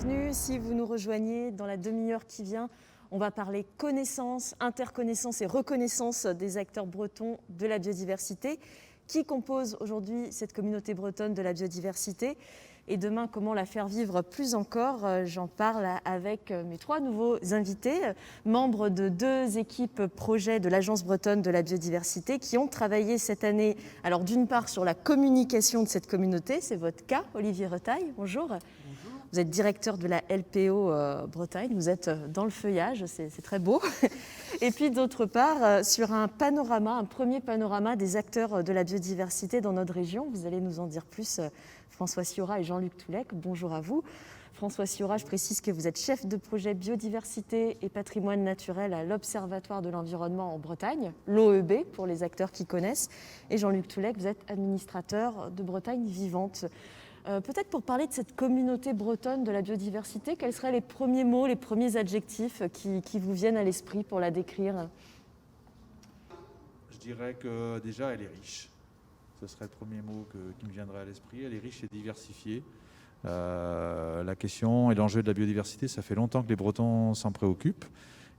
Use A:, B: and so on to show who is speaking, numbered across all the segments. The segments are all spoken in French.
A: bienvenue. Si vous nous rejoignez dans la demi-heure qui vient, on va parler connaissance, interconnaissance et reconnaissance des acteurs bretons de la biodiversité qui composent aujourd'hui cette communauté bretonne de la biodiversité. Et demain, comment la faire vivre plus encore? J'en parle avec mes trois nouveaux invités, membres de deux équipes projets de l'Agence bretonne de la biodiversité qui ont travaillé cette année, alors d'une part sur la communication de cette communauté, c'est votre cas, Olivier Retaille, bonjour. Bonjour. Vous êtes directeur de la LPO Bretagne, vous êtes dans le feuillage, c'est très beau. Et puis d'autre part, sur un panorama, un premier panorama des acteurs de la biodiversité dans notre région, vous allez nous en dire plus, François Ciora et Jean-Luc Toulec, bonjour à vous. François Ciora, je précise que vous êtes chef de projet biodiversité et patrimoine naturel à l'Observatoire de l'environnement en Bretagne, l'OEB pour les acteurs qui connaissent. Et Jean-Luc Toulec, vous êtes administrateur de Bretagne Vivante. Peut-être pour parler de cette communauté bretonne de la biodiversité, quels seraient les premiers mots, les premiers adjectifs qui vous viennent à l'esprit pour la décrire?
B: Je dirais que déjà elle est riche. Ce serait le premier mot qui me viendrait à l'esprit. Elle est riche et diversifiée. La question et l'enjeu de la biodiversité, ça fait longtemps que les Bretons s'en préoccupent.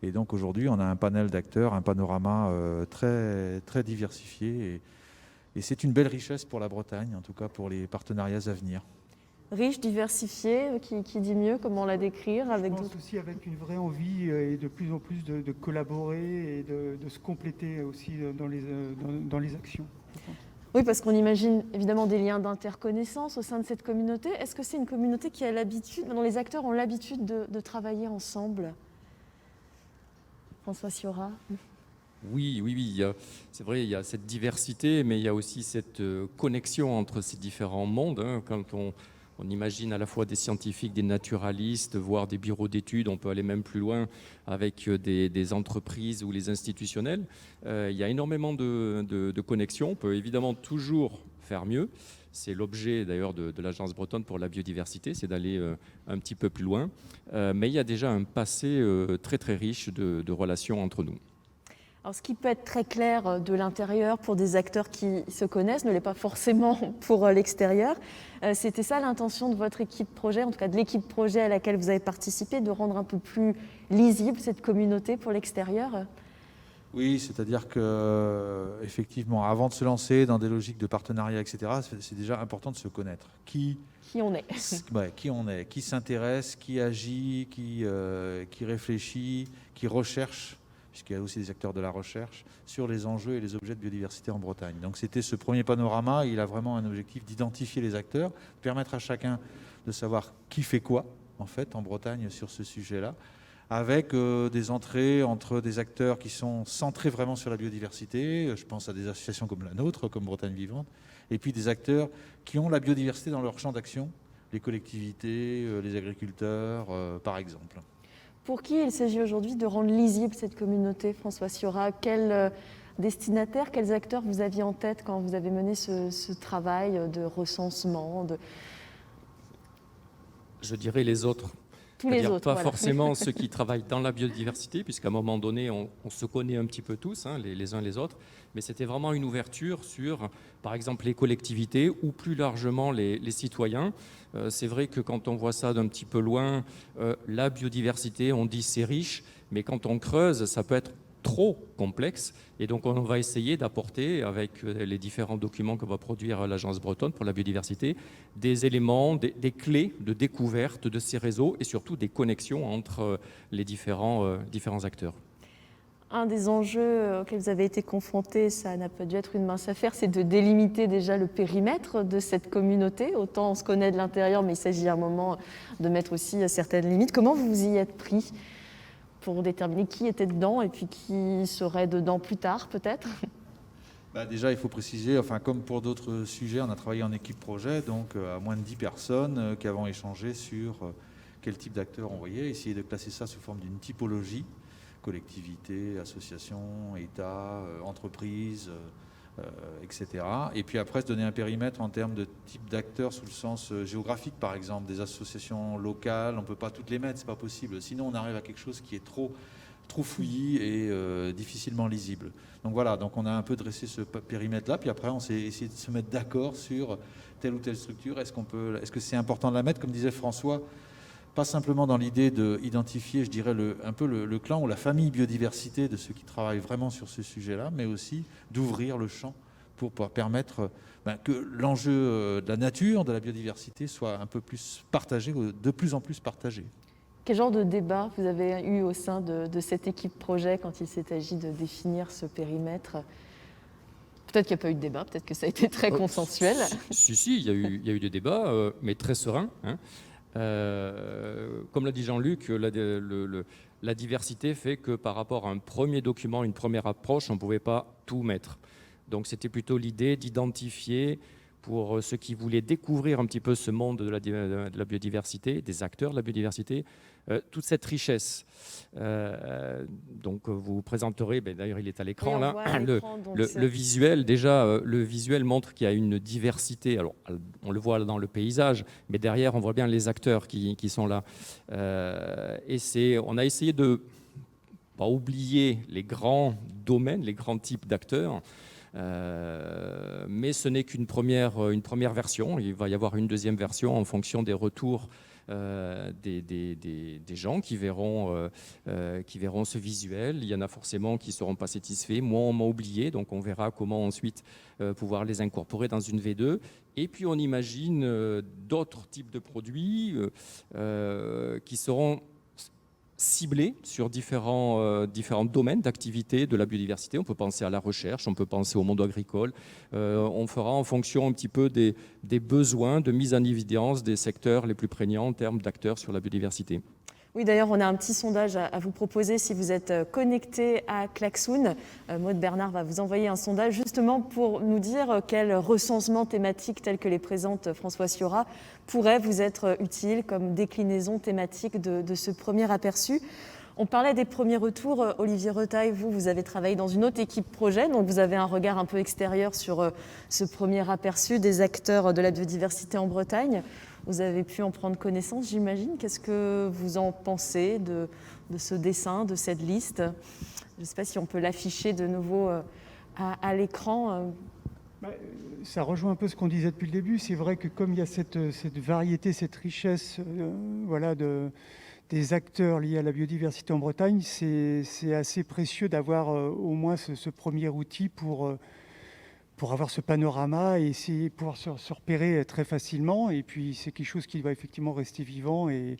B: Et donc aujourd'hui, on a un panel d'acteurs, un panorama très, très diversifié. Et c'est une belle richesse pour la Bretagne, en tout cas pour les partenariats à venir.
A: Riche, diversifié, qui dit mieux? Comment la décrire?
C: Je pense aussi avec une vraie envie et de plus en plus de collaborer et de se compléter aussi dans les actions.
A: Oui, parce qu'on imagine évidemment des liens d'interconnaissance au sein de cette communauté. Est-ce que c'est une communauté qui a l'habitude, dont les acteurs ont l'habitude de travailler ensemble? François Ciora.
D: Oui. C'est vrai, il y a cette diversité, mais il y a aussi cette connexion entre ces différents mondes. Quand on imagine à la fois des scientifiques, des naturalistes, voire des bureaux d'études, on peut aller même plus loin avec des entreprises ou les institutionnels. Il y a énormément de connexions. On peut évidemment toujours faire mieux. C'est l'objet d'ailleurs de l'Agence bretonne pour la biodiversité, c'est d'aller un petit peu plus loin. Mais il y a déjà un passé très très riche de relations entre nous.
A: Alors, ce qui peut être très clair de l'intérieur pour des acteurs qui se connaissent ne l'est pas forcément pour l'extérieur. C'était ça l'intention de votre équipe projet, en tout cas de l'équipe projet à laquelle vous avez participé, de rendre un peu plus lisible cette communauté pour l'extérieur?
B: Oui, c'est-à-dire que effectivement, avant de se lancer dans des logiques de partenariat, etc., c'est déjà important de se connaître. Qui
A: on est.
B: Qui on est, qui s'intéresse, qui agit, qui réfléchit, qui recherche, puisqu'il y a aussi des acteurs de la recherche, sur les enjeux et les objets de biodiversité en Bretagne. Donc c'était ce premier panorama, il a vraiment un objectif d'identifier les acteurs, de permettre à chacun de savoir qui fait quoi, en fait, en Bretagne sur ce sujet-là, avec des entrées entre des acteurs qui sont centrés vraiment sur la biodiversité, je pense à des associations comme la nôtre, comme Bretagne Vivante, et puis des acteurs qui ont la biodiversité dans leur champ d'action, les collectivités, les agriculteurs, par exemple.
A: Pour qui il s'agit aujourd'hui de rendre lisible cette communauté, François Ciora? Quels destinataires, quels acteurs vous aviez en tête quand vous avez mené ce travail de recensement
D: Je dirais les autres.
A: Tous les autres,
D: pas
A: voilà.
D: forcément ceux qui travaillent dans la biodiversité, puisqu'à un moment donné, on se connaît un petit peu tous, les uns les autres, mais c'était vraiment une ouverture sur, par exemple, les collectivités ou plus largement les citoyens. C'est vrai que quand on voit ça d'un petit peu loin, la biodiversité, on dit c'est riche, mais quand on creuse, ça peut être trop complexe, et donc on va essayer d'apporter avec les différents documents que va produire l'Agence bretonne pour la biodiversité des éléments, des clés de découverte de ces réseaux et surtout des connexions entre les différents acteurs.
A: Un des enjeux auxquels vous avez été confrontés, ça n'a pas dû être une mince affaire, c'est de délimiter déjà le périmètre de cette communauté. Autant on se connaît de l'intérieur, mais il s'agit à un moment de mettre aussi certaines limites. Comment vous vous y êtes pris pour déterminer qui était dedans et puis qui serait dedans plus tard, peut-être?
B: Déjà, il faut préciser, comme pour d'autres sujets, on a travaillé en équipe projet, donc à moins de 10 personnes qui avons échangé sur quel type d'acteurs on voyait, essayer de classer ça sous forme d'une typologie, collectivité, association, État, entreprise, etc. Et puis après, se donner un périmètre en termes de type d'acteurs sous le sens géographique, par exemple, des associations locales, on ne peut pas toutes les mettre, c'est pas possible. Sinon, on arrive à quelque chose qui est trop fouillis et difficilement lisible. Donc voilà, donc on a un peu dressé ce périmètre-là, puis après on s'est essayé de se mettre d'accord sur telle ou telle structure. Est-ce que c'est important de la mettre? Comme disait François, pas simplement dans l'idée d'identifier, je dirais, un peu le clan ou la famille biodiversité de ceux qui travaillent vraiment sur ce sujet-là, mais aussi d'ouvrir le champ pour pouvoir permettre que l'enjeu de la nature, de la biodiversité soit un peu plus partagé, de plus en plus partagé.
A: Quel genre de débat vous avez eu au sein de cette équipe projet quand il s'est agi de définir ce périmètre? Peut-être qu'il n'y a pas eu de débat, peut-être que ça a été très consensuel.
D: Si, il y a eu des débats, mais très sereins. Hein. Comme l'a dit Jean-Luc, la diversité fait que par rapport à un premier document, une première approche, on ne pouvait pas tout mettre. Donc c'était plutôt l'idée d'identifier, pour ceux qui voulaient découvrir un petit peu ce monde de la biodiversité, des acteurs de la biodiversité, toute cette richesse. Donc vous présenterez, d'ailleurs il est à l'écran là, le visuel. Déjà, le visuel montre qu'il y a une diversité. Alors, on le voit dans le paysage, mais derrière, on voit bien les acteurs qui sont là. On a essayé de pas oublier les grands domaines, les grands types d'acteurs. Mais ce n'est qu'une première version. Il va y avoir une deuxième version en fonction des retours des gens qui verront ce visuel. Il y en a forcément qui ne seront pas satisfaits. Moi, on m'a oublié, donc on verra comment ensuite pouvoir les incorporer dans une V2. Et puis, on imagine d'autres types de produits qui seront ciblés sur différents domaines d'activité de la biodiversité. On peut penser à la recherche, on peut penser au monde agricole. On fera en fonction un petit peu des besoins de mise en évidence des secteurs les plus prégnants en termes d'acteurs sur la biodiversité.
A: Oui, d'ailleurs, on a un petit sondage à vous proposer si vous êtes connecté à Klaxoon. Maud Bernard va vous envoyer un sondage justement pour nous dire quel recensement thématique tel que les présente François Ciora pourrait vous être utile comme déclinaison thématique de ce premier aperçu. On parlait des premiers retours. Olivier Retailleau, vous avez travaillé dans une autre équipe projet, donc vous avez un regard un peu extérieur sur ce premier aperçu des acteurs de la biodiversité en Bretagne. Vous avez pu en prendre connaissance, j'imagine. Qu'est-ce que vous en pensez de ce dessin, de cette liste? Je ne sais pas si on peut l'afficher de nouveau à l'écran.
C: Ça rejoint un peu ce qu'on disait depuis le début. C'est vrai que comme il y a cette variété, cette richesse des acteurs liés à la biodiversité en Bretagne, c'est assez précieux d'avoir au moins ce premier outil pour avoir ce panorama et essayer de pouvoir se repérer très facilement. Et puis, c'est quelque chose qui va effectivement rester vivant et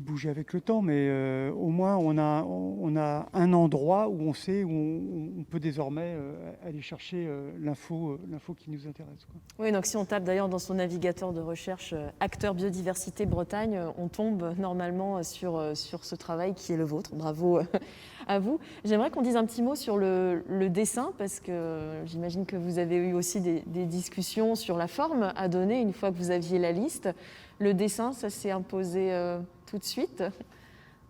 C: bouger avec le temps. Mais au moins, on a un endroit où on sait, où on peut désormais aller chercher l'info qui nous intéresse, quoi.
A: Oui, donc si on tape d'ailleurs dans son navigateur de recherche acteur biodiversité Bretagne, on tombe normalement sur ce travail qui est le vôtre. Bravo à vous. J'aimerais qu'on dise un petit mot sur le dessin, parce que j'imagine que vous avez eu aussi des discussions sur la forme à donner une fois que vous aviez la liste. Le dessin, ça s'est imposé tout de suite?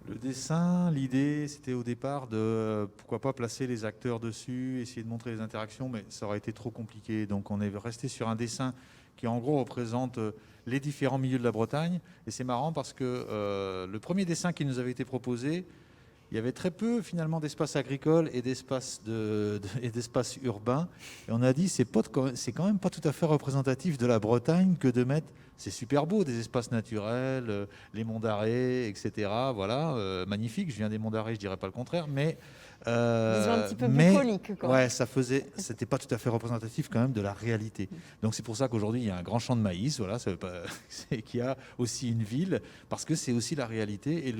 B: Le dessin, l'idée, c'était au départ de, pourquoi pas, placer les acteurs dessus, essayer de montrer les interactions, mais ça aurait été trop compliqué. Donc on est resté sur un dessin qui, en gros, représente les différents milieux de la Bretagne. Et c'est marrant parce que le premier dessin qui nous avait été proposé, il y avait très peu finalement d'espace agricole et d'espace urbain. Et on a dit, c'est quand même pas tout à fait représentatif de la Bretagne que de mettre, c'est super beau, des espaces naturels, les monts d'arrêt, etc. Voilà, magnifique. Je viens des monts d'arrêt, je dirais pas le contraire, mais
A: un petit peu bucolique, quoi.
B: Ouais, c'était pas tout à fait représentatif quand même de la réalité. Donc c'est pour ça qu'aujourd'hui il y a un grand champ de maïs, voilà, ça veut pas, qu'il y a aussi une ville, parce que c'est aussi la réalité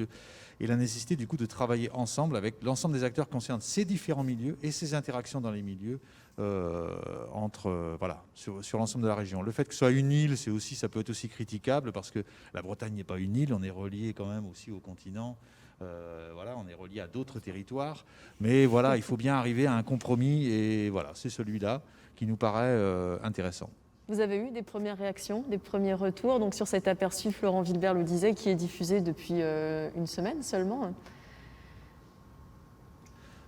B: et la nécessité du coup de travailler ensemble avec l'ensemble des acteurs concernant ces différents milieux et ces interactions dans les milieux sur l'ensemble de la région. Le fait que ce soit une île, ça peut être aussi critiquable parce que la Bretagne n'est pas une île, on est relié quand même aussi au continent. On est relié à d'autres territoires, mais voilà, il faut bien arriver à un compromis et voilà, c'est celui-là qui nous paraît intéressant.
A: Vous avez eu des premières réactions, des premiers retours donc sur cet aperçu, Florent Wilbert le disait, qui est diffusé depuis une semaine seulement?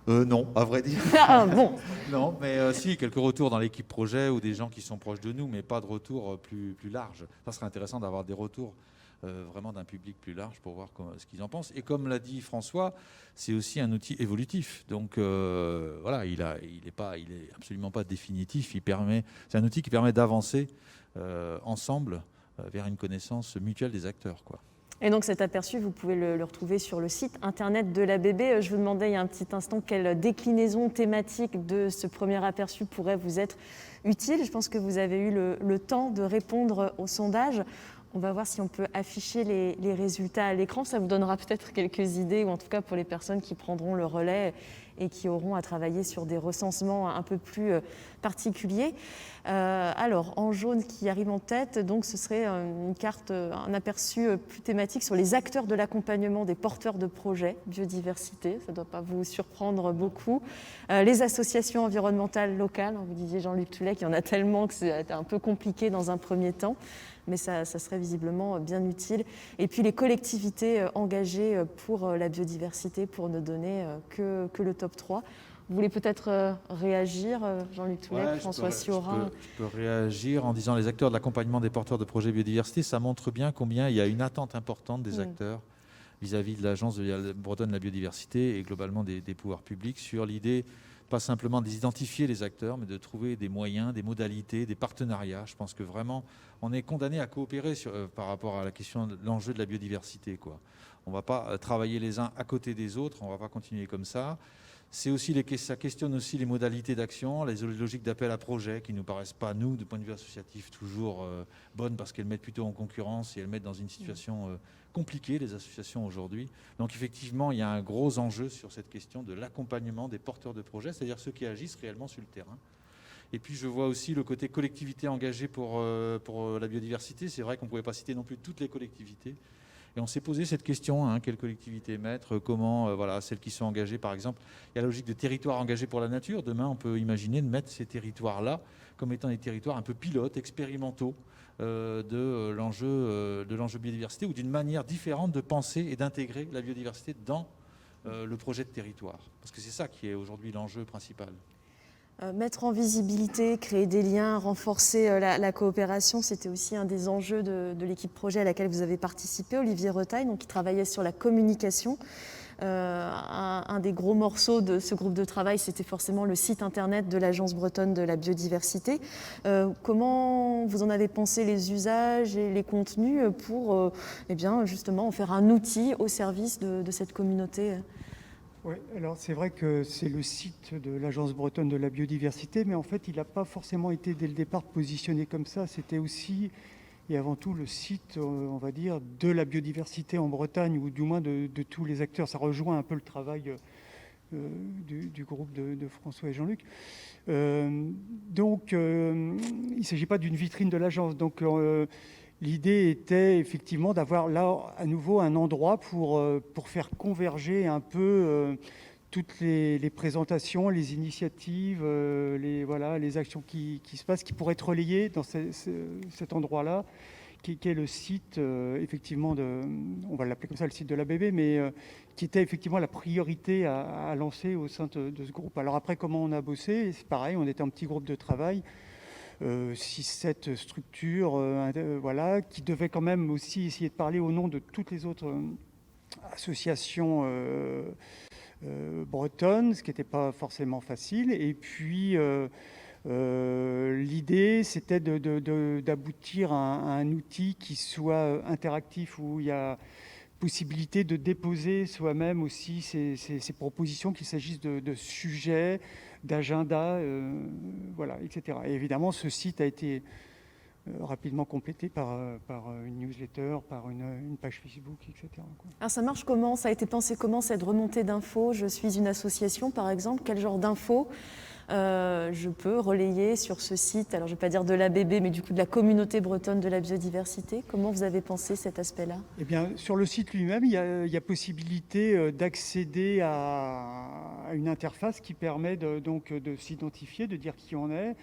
B: Non, à vrai dire.
A: Ah, bon.
B: Non, mais si, quelques retours dans l'équipe projet ou des gens qui sont proches de nous, mais pas de retours plus larges. Ça serait intéressant d'avoir des retours vraiment d'un public plus large pour voir ce qu'ils en pensent. Et comme l'a dit François, c'est aussi un outil évolutif. Donc il est absolument pas définitif. C'est un outil qui permet d'avancer ensemble vers une connaissance mutuelle des acteurs, quoi.
A: Et donc cet aperçu, vous pouvez le retrouver sur le site internet de l'ABB. Je vous demandais il y a un petit instant quelle déclinaison thématique de ce premier aperçu pourrait vous être utile. Je pense que vous avez eu le temps de répondre au sondage. On va voir si on peut afficher les résultats à l'écran. Ça vous donnera peut-être quelques idées, ou en tout cas pour les personnes qui prendront le relais et qui auront à travailler sur des recensements un peu plus particuliers. Alors, en jaune qui arrive en tête, donc ce serait une carte, un aperçu plus thématique sur les acteurs de l'accompagnement des porteurs de projets biodiversité. Ça ne doit pas vous surprendre beaucoup. Les associations environnementales locales, vous disiez Jean-Luc Toulet qu'il y en a tellement que c'est un peu compliqué dans un premier temps, mais ça serait visiblement bien utile. Et puis les collectivités engagées pour la biodiversité, pour ne donner que le top 3. Vous voulez peut-être réagir, Jean-Luc Toulet, François Sioran?
B: Je peux réagir en disant les acteurs de l'accompagnement des porteurs de projets biodiversité. Ça montre bien combien il y a une attente importante des acteurs vis-à-vis de l'Agence bretonne de la biodiversité et globalement des pouvoirs publics sur l'idée, pas simplement d'identifier les acteurs, mais de trouver des moyens, des modalités, des partenariats. Je pense que vraiment, on est condamné à coopérer par rapport à la question de l'enjeu de la biodiversité, quoi. On ne va pas travailler les uns à côté des autres, on ne va pas continuer comme ça. Ça questionne aussi les modalités d'action, les logiques d'appel à projet qui ne nous paraissent pas, nous, du point de vue associatif, toujours bonnes parce qu'elles mettent plutôt en concurrence et elles mettent dans une situation compliquée, les associations aujourd'hui. Donc effectivement, il y a un gros enjeu sur cette question de l'accompagnement des porteurs de projets, c'est-à-dire ceux qui agissent réellement sur le terrain. Et puis je vois aussi le côté collectivité engagée pour la biodiversité. C'est vrai qu'on ne pouvait pas citer non plus toutes les collectivités. Et on s'est posé cette question, quelles collectivités mettre, comment, celles qui sont engagées par exemple. Il y a la logique de territoire engagé pour la nature. Demain, on peut imaginer de mettre ces territoires-là comme étant des territoires un peu pilotes, expérimentaux de l'enjeu biodiversité ou d'une manière différente de penser et d'intégrer la biodiversité dans le projet de territoire. Parce que c'est ça qui est aujourd'hui l'enjeu principal.
A: Mettre en visibilité, créer des liens, renforcer la coopération, c'était aussi un des enjeux de l'équipe projet à laquelle vous avez participé, Olivier Retaille, donc qui travaillait sur la communication. Un des gros morceaux de ce groupe de travail, c'était forcément le site internet de l'Agence bretonne de la biodiversité. Comment vous en avez pensé les usages et les contenus pour justement en faire un outil au service de cette communauté ?
C: Oui, alors c'est vrai que c'est le site de l'Agence bretonne de la biodiversité, mais en fait, il n'a pas forcément été dès le départ positionné comme ça. C'était aussi et avant tout le site, on va dire, de la biodiversité en Bretagne, ou du moins de tous les acteurs. Ça rejoint un peu le travail du groupe de François et Jean-Luc. Donc, il ne s'agit pas d'une vitrine de l'agence. Donc, l'idée était effectivement d'avoir là à nouveau un endroit pour faire converger un peu toutes les présentations, les initiatives, les actions qui se passent, qui pourraient être relayées dans cet endroit-là, qui est le site, effectivement, on va l'appeler comme ça, le site de l'ABB, mais qui était effectivement la priorité à lancer au sein de ce groupe. Alors après, comment on a bossé? C'est pareil, on était un petit groupe de travail, 6-7 structures, qui devaient quand même aussi essayer de parler au nom de toutes les autres associations bretonnes, ce qui n'était pas forcément facile. Et puis, l'idée, c'était d'aboutir à un outil qui soit interactif, où il y a possibilité de déposer soi-même aussi ces propositions, qu'il s'agisse de sujets, d'agenda, etc. Et évidemment, ce site a été rapidement complété par une newsletter, par une page Facebook, etc.
A: Alors ça marche comment? Ça a été pensé comment, cette remontée d'infos? Je suis une association, par exemple. Quel genre d'infos je peux relayer sur ce site? Alors je ne vais pas dire de l'ABB, mais du coup de la communauté bretonne de la biodiversité. Comment vous avez pensé cet aspect-là?
C: Eh bien, sur le site lui-même, il y a possibilité d'accéder à une interface qui permet de s'identifier, de dire qui on est,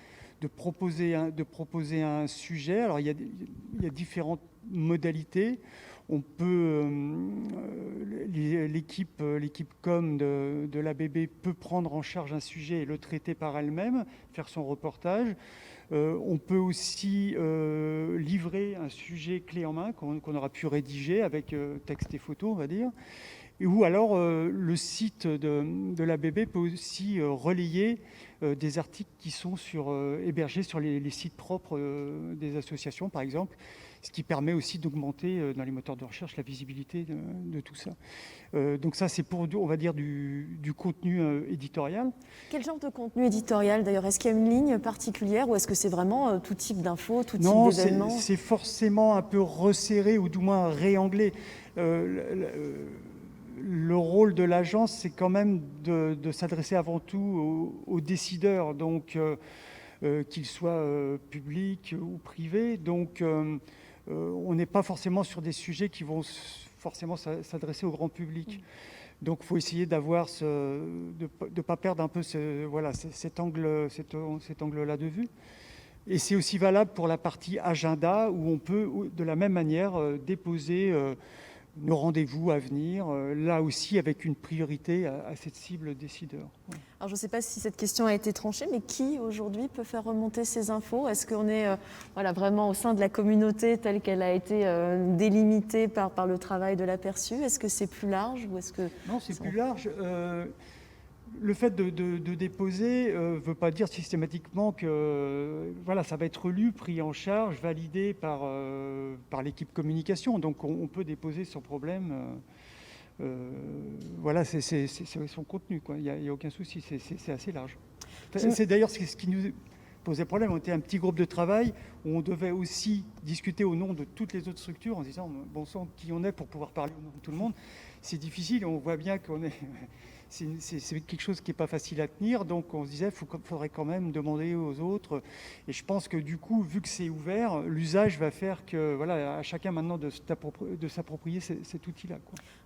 C: de proposer un sujet. Alors il y a différentes modalités. On peut, l'équipe com de l'ABB peut prendre en charge un sujet et le traiter par elle-même, faire son reportage. On peut aussi livrer un sujet clé en main qu'on aura pu rédiger avec texte et photo, on va dire. Ou alors le site de l'ABB peut aussi relayer des articles qui sont hébergés sur les sites propres des associations, par exemple, ce qui permet aussi d'augmenter dans les moteurs de recherche la visibilité de tout ça. Donc ça, c'est pour, on va dire, du contenu éditorial.
A: Quel genre de contenu éditorial d'ailleurs? Est-ce qu'il y a une ligne particulière ou est-ce que c'est vraiment tout type d'infos, tout type d'événements?
C: Non, c'est forcément un peu resserré ou du moins réanglé. Le rôle de l'agence, c'est quand même de s'adresser avant tout aux décideurs, donc qu'ils soient publics ou privés. Donc on n'est pas forcément sur des sujets qui vont forcément s'adresser au grand public. Donc il faut essayer d'avoir de ne pas perdre un peu cet angle-là de vue. Et c'est aussi valable pour la partie agenda où on peut de la même manière déposer nos rendez-vous à venir, là aussi avec une priorité à cette cible décideur.
A: Alors je ne sais pas si cette question a été tranchée, mais qui aujourd'hui peut faire remonter ces infos? Est-ce qu'on est vraiment au sein de la communauté telle qu'elle a été délimitée par le travail de l'aperçu? Est-ce que c'est plus large ou est-ce que...
C: Non, c'est plus large. Le fait de déposer ne veut pas dire systématiquement que ça va être lu, pris en charge, validé par l'équipe communication. Donc on peut déposer sans problème. C'est son contenu, quoi. Il n'y a aucun souci, c'est assez large. C'est d'ailleurs ce qui nous posait problème. On était un petit groupe de travail où on devait aussi discuter au nom de toutes les autres structures en disant bon sang, qui on est pour pouvoir parler au nom de tout le monde. C'est difficile, on voit bien qu'on est... C'est quelque chose qui n'est pas facile à tenir, donc on se disait qu'il faudrait quand même demander aux autres. Et je pense que du coup, vu que c'est ouvert, l'usage va faire que à chacun maintenant de s'approprier cet outil-là.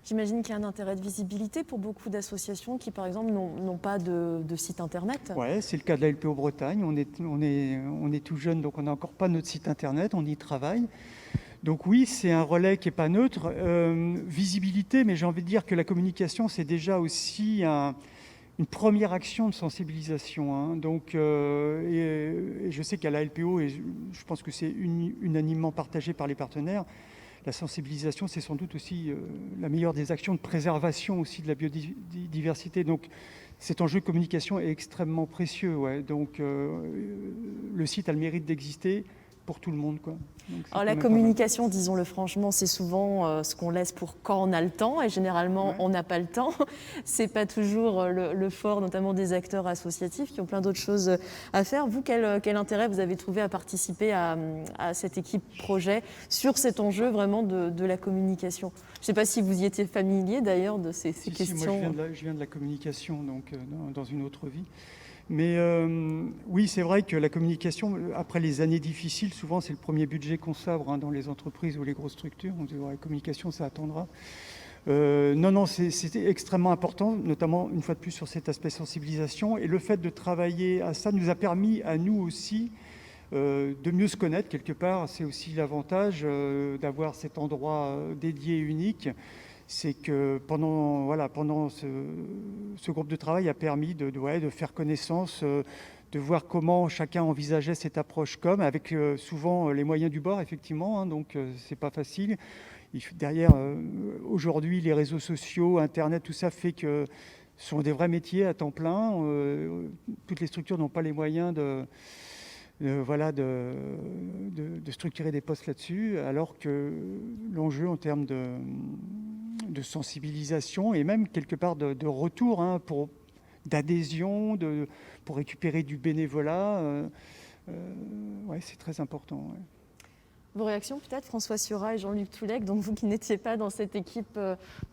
A: J'imagine qu'il y a un intérêt de visibilité pour beaucoup d'associations qui, par exemple, n'ont pas de site internet.
C: Oui, c'est le cas de la LPO Bretagne. On est tout jeune, donc on n'a encore pas notre site internet, on y travaille. Donc oui, c'est un relais qui n'est pas neutre. Visibilité, mais j'ai envie de dire que la communication, c'est déjà aussi une première action de sensibilisation. Hein. Donc, et je sais qu'à la LPO, et je pense que c'est unanimement partagé par les partenaires, la sensibilisation, c'est sans doute aussi la meilleure des actions de préservation aussi de la biodiversité. Donc cet enjeu de communication est extrêmement précieux. Ouais. Donc le site a le mérite d'exister pour tout le monde, quoi.
A: Alors la communication, disons-le franchement, c'est souvent ce qu'on laisse pour quand on a le temps, et généralement on n'a pas le temps. C'est pas toujours le fort, notamment des acteurs associatifs qui ont plein d'autres choses à faire. Vous, quel intérêt vous avez trouvé à participer à cette équipe projet sur cet enjeu vraiment de la communication? Je ne sais pas si vous y étiez familier d'ailleurs de ces questions.
C: Moi, je viens de la communication, donc dans une autre vie. Mais oui, c'est vrai que la communication, après les années difficiles, souvent c'est le premier budget qu'on sabre dans les entreprises ou les grosses structures. On dit la communication, ça attendra. Non, c'était extrêmement important, notamment une fois de plus sur cet aspect sensibilisation. Et le fait de travailler à ça nous a permis à nous aussi de mieux se connaître quelque part. C'est aussi l'avantage d'avoir cet endroit dédié et unique. C'est que pendant ce groupe de travail a permis de faire connaissance, de voir comment chacun envisageait cette approche avec souvent les moyens du bord, effectivement, hein, donc c'est pas facile. Derrière, aujourd'hui, les réseaux sociaux, Internet, tout ça fait que ce sont des vrais métiers à temps plein. Toutes les structures n'ont pas les moyens de structurer des postes là-dessus, alors que l'enjeu en termes de sensibilisation et même quelque part de retour d'adhésion, pour récupérer du bénévolat, c'est très important. Ouais.
A: Vos réactions peut-être, François Siora et Jean-Luc Toulec, donc vous qui n'étiez pas dans cette équipe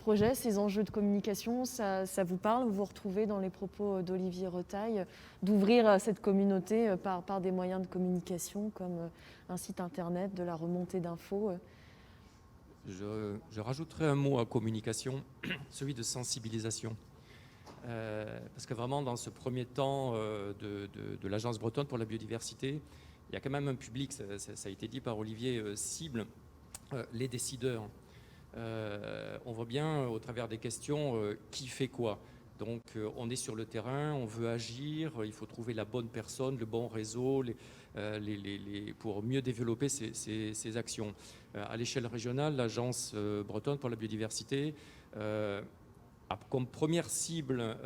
A: projet, ces enjeux de communication, ça vous parle? Vous vous retrouvez dans les propos d'Olivier Retailleau d'ouvrir cette communauté par des moyens de communication comme un site internet, de la remontée d'infos?
D: Je rajouterai un mot à communication, celui de sensibilisation. Parce que vraiment, dans ce premier temps de l'Agence bretonne pour la biodiversité, il y a quand même un public, ça a été dit par Olivier, cible les décideurs. On voit bien au travers des questions qui fait quoi. Donc on est sur le terrain, on veut agir, il faut trouver la bonne personne, le bon réseau pour mieux développer ces actions. À l'échelle régionale, l'Agence bretonne pour la biodiversité a comme première cible,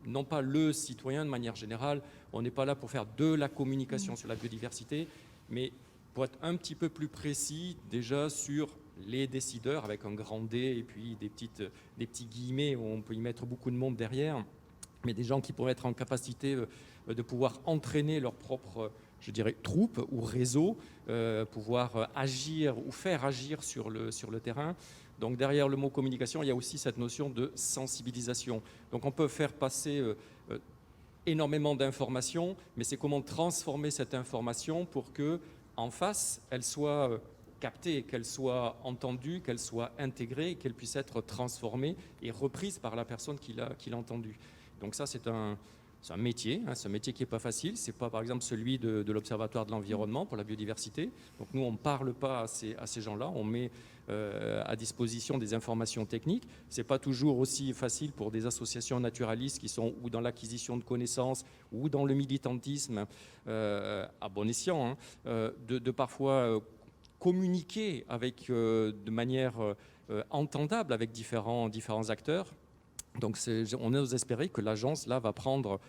D: non pas le citoyen de manière générale, on n'est pas là pour faire de la communication sur la biodiversité, mais pour être un petit peu plus précis déjà sur les décideurs, avec un grand D et puis des petits guillemets où on peut y mettre beaucoup de monde derrière, mais des gens qui pourraient être en capacité de pouvoir entraîner leur propre, je dirais, troupe ou réseau, pouvoir agir ou faire agir sur le terrain. Donc derrière le mot communication, il y a aussi cette notion de sensibilisation. Donc on peut faire passer énormément d'informations, mais c'est comment transformer cette information pour que en face, elle soit captée, qu'elle soit entendue, qu'elle soit intégrée, qu'elle puisse être transformée et reprise par la personne qui l'a entendue. Donc ça, c'est un métier, c'est un métier qui n'est pas facile. Ce n'est pas, par exemple, celui de l'Observatoire de l'environnement pour la biodiversité. Donc nous, on ne parle pas à ces gens-là, on met à disposition des informations techniques. Ce n'est pas toujours aussi facile pour des associations naturalistes qui sont ou dans l'acquisition de connaissances ou dans le militantisme, à bon escient, de parfois communiquer avec, de manière entendable avec différents acteurs. Donc on ose espérer que l'agence là va prendre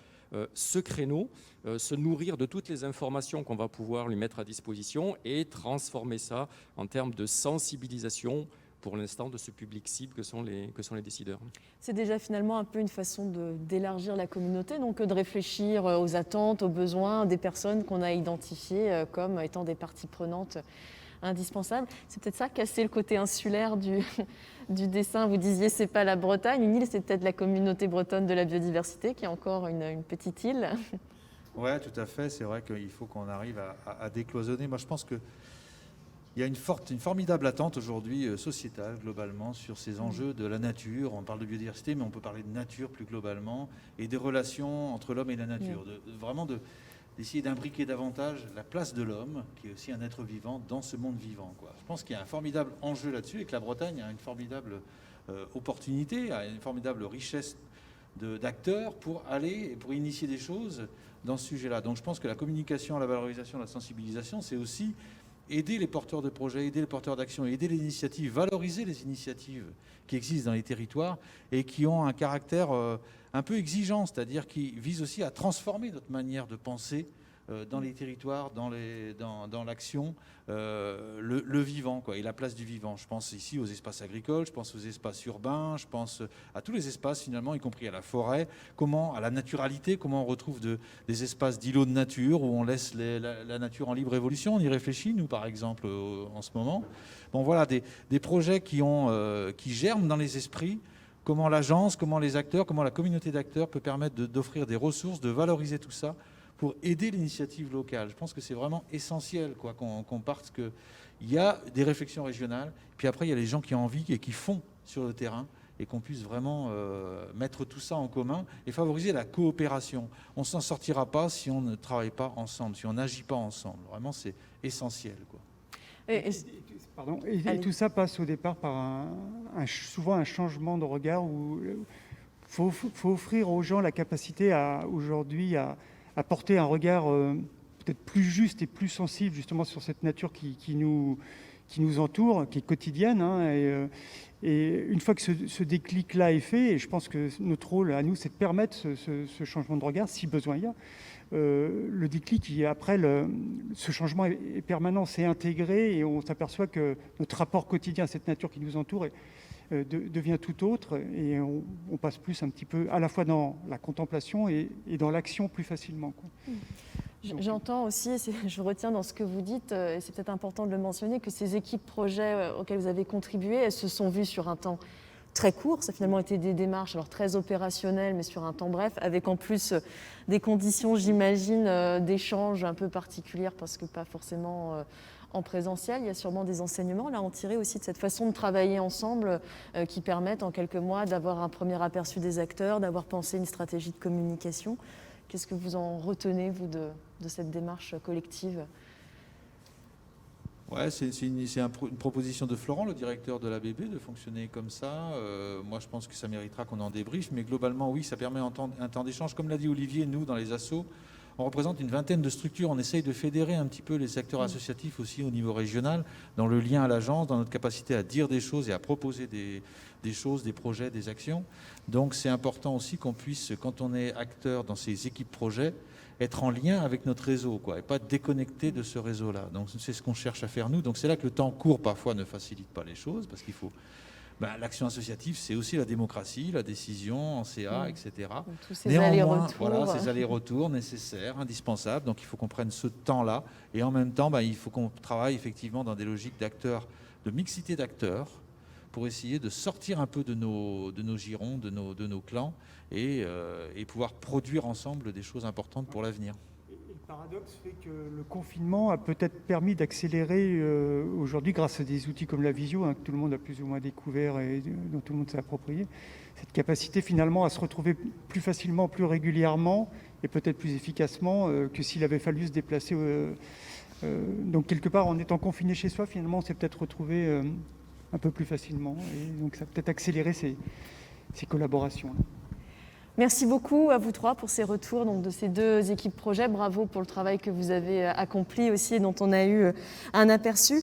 D: ce créneau, se nourrir de toutes les informations qu'on va pouvoir lui mettre à disposition et transformer ça en termes de sensibilisation pour l'instant de ce public cible que sont les décideurs.
A: C'est déjà finalement un peu une façon d'élargir la communauté, donc de réfléchir aux attentes, aux besoins des personnes qu'on a identifiées comme étant des parties prenantes indispensables. C'est peut-être ça, casser le côté insulaire du dessin. Vous disiez, c'est pas la Bretagne, une île, c'est peut-être la communauté bretonne de la biodiversité, qui est encore une petite île.
B: Oui, tout à fait. C'est vrai qu'il faut qu'on arrive à décloisonner. Moi, je pense qu'il y a une formidable attente aujourd'hui sociétale, globalement, sur ces enjeux de la nature. On parle de biodiversité, mais on peut parler de nature plus globalement, et des relations entre l'homme et la nature. D'essayer d'imbriquer davantage la place de l'homme, qui est aussi un être vivant, dans ce monde vivant, quoi. Je pense qu'il y a un formidable enjeu là-dessus et que la Bretagne a une formidable opportunité, a une formidable richesse d'acteurs pour initier des choses dans ce sujet-là. Donc je pense que la communication, la valorisation, la sensibilisation, c'est aussi aider les porteurs de projets, aider les porteurs d'actions, aider les initiatives, valoriser les initiatives qui existent dans les territoires et qui ont un caractère un peu exigeant, c'est-à-dire qui visent aussi à transformer notre manière de penser dans les territoires, dans l'action, le vivant, quoi, et la place du vivant. Je pense ici aux espaces agricoles, je pense aux espaces urbains, je pense à tous les espaces finalement, y compris à la forêt, à la naturalité, comment on retrouve des espaces d'îlots de nature où on laisse la nature en libre évolution. On y réfléchit, nous par exemple, en ce moment. Bon voilà, des projets qui germent dans les esprits. Comment l'agence, comment les acteurs, comment la communauté d'acteurs peut permettre d'offrir des ressources, de valoriser tout ça pour aider l'initiative locale. Je pense que c'est vraiment essentiel qu'on parte, qu'il y a des réflexions régionales, puis après il y a les gens qui ont envie et qui font sur le terrain, et qu'on puisse vraiment mettre tout ça en commun et favoriser la coopération. On ne s'en sortira pas si on ne travaille pas ensemble, si on n'agit pas ensemble. Vraiment, c'est essentiel, quoi.
C: Et tout ça passe au départ par souvent un changement de regard où il faut offrir aux gens la capacité aujourd'hui à porter un regard peut-être plus juste et plus sensible justement sur cette nature qui nous entoure, qui est quotidienne. Et une fois que ce déclic-là est fait, et je pense que notre rôle à nous, c'est de permettre ce changement de regard, si besoin il y a. Le déclic, après, ce changement est permanent, c'est intégré, et on s'aperçoit que notre rapport quotidien à cette nature qui nous entoure devient tout autre, et on passe plus un petit peu à la fois dans la contemplation et dans l'action plus facilement, quoi.
A: J'entends aussi, je retiens dans ce que vous dites, et c'est peut-être important de le mentionner, que ces équipes projets auxquelles vous avez contribué, elles se sont vues sur un temps très court. Ça a finalement été des démarches alors très opérationnelles, mais sur un temps bref, avec en plus des conditions, j'imagine, d'échange un peu particulières, parce que pas forcément en présentiel. Il y a sûrement des enseignements là, à en tirer aussi de cette façon de travailler ensemble qui permettent en quelques mois d'avoir un premier aperçu des acteurs, d'avoir pensé une stratégie de communication. Qu'est-ce que vous en retenez, vous, de cette démarche collective ?
B: Ouais, c'est une proposition de Florent, le directeur de l'ABB, de fonctionner comme ça. Moi, je pense que ça méritera qu'on en débriefe, mais globalement, oui, ça permet un temps d'échange. Comme l'a dit Olivier, nous, dans les assos, on représente une vingtaine de structures. On essaye de fédérer un petit peu les secteurs associatifs aussi au niveau régional, dans le lien à l'agence, dans notre capacité à dire des choses et à proposer des choses, des projets, des actions. Donc, c'est important aussi qu'on puisse, quand on est acteur dans ces équipes projets, être en lien avec notre réseau, quoi, et pas déconnecté de ce réseau-là. Donc c'est ce qu'on cherche à faire nous. Donc c'est là que le temps court parfois ne facilite pas les choses, parce qu'il faut... l'action associative, c'est aussi la démocratie, la décision en CA, etc.
A: Donc, tous ces
B: Néanmoins,
A: allers-retours.
B: voilà, ces allers-retours nécessaires, indispensables. Donc il faut qu'on prenne ce temps-là. Et en même temps, il faut qu'on travaille effectivement dans des logiques d'acteurs, de mixité d'acteurs, pour essayer de sortir un peu de nos girons, de nos clans, et pouvoir produire ensemble des choses importantes pour l'avenir.
C: Le paradoxe fait que le confinement a peut-être permis d'accélérer aujourd'hui, grâce à des outils comme la visio, que tout le monde a plus ou moins découvert et dont tout le monde s'est approprié, cette capacité finalement à se retrouver plus facilement, plus régulièrement et peut-être plus efficacement que s'il avait fallu se déplacer. Donc quelque part, en étant confiné chez soi, finalement, on s'est peut-être retrouvé un peu plus facilement. Et donc ça a peut-être accéléré ces collaborations-là.
A: Merci beaucoup à vous trois pour ces retours donc, de ces deux équipes projets. Bravo pour le travail que vous avez accompli aussi et dont on a eu un aperçu.